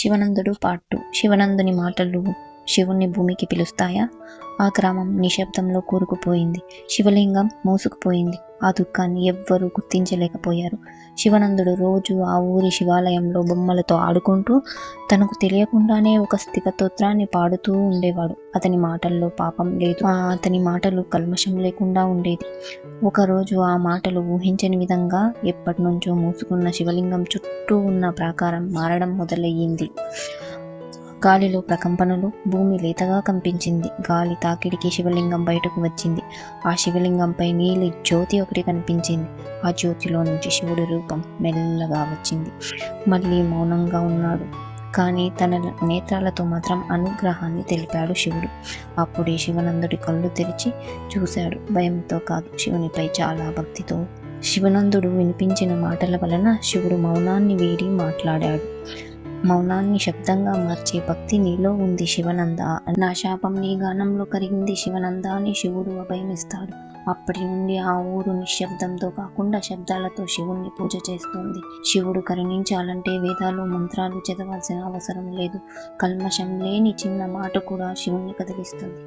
శివనందుడు part 2. శివనందుని మాటలు శివుణ్ణి భూమికి పిలుస్తాయా? ఆ గ్రామం నిశ్శబ్దంలో కూరుకుపోయింది. శివలింగం మూసుకుపోయింది. ఆ దుఃఖాన్ని ఎవ్వరూ గుర్తించలేకపోయారు. శివనందుడు రోజు ఆ ఊరి శివాలయంలో బొమ్మలతో ఆడుకుంటూ తనకు తెలియకుండానే ఒక స్తోత్రాన్ని పాడుతూ ఉండేవాడు. అతని మాటల్లో పాపం లేదు. అతని మాటలు కల్మషం లేకుండా ఉండేది. ఒకరోజు ఆ మాటలు ఊహించని విధంగా ఎప్పటినుంచో మూసుకున్న శివలింగం చుట్టూ ఉన్న ప్రాకారం మారడం మొదలయ్యింది. గాలిలో ప్రకంపనలు, భూమి లేతగా కంపించింది. గాలి తాకిడికి శివలింగం బయటకు వచ్చింది. ఆ శివలింగంపై నీలి జ్యోతి ఒకటి కనిపించింది. ఆ జ్యోతిలో నుంచి శివుడి రూపం మెల్లగా వచ్చింది. మళ్ళీ మౌనంగా ఉన్నాడు. కానీ తన నేత్రాలతో మాత్రం అనుగ్రహాన్ని తెలిపాడు శివుడు. అప్పుడే శివనందుడి కళ్ళు తెరిచి చూశాడు. భయంతో కాదు, శివునిపై చాలా భక్తితో. శివనందుడు వినిపించిన మాటల వలన శివుడు మౌనాన్ని వీడి మాట్లాడాడు. మౌనాన్ని శబ్దంగా మార్చే భక్తి నీలో ఉంది శివనంద. నా శాపం నీ గానంలో కరిగింది శివనంద అని శివుడు అభయమిస్తాడు. అప్పటి నుండి ఆ ఊరు నిశ్శబ్దంతో కాకుండా శబ్దాలతో శివుణ్ణి పూజ చేస్తుంది. శివుడు కరుణించాలంటే వేదాలు మంత్రాలు చదవాల్సిన అవసరం లేదు. కల్మషం లేని చిన్న మాట కూడా శివుణ్ణి కదిలిస్తుంది.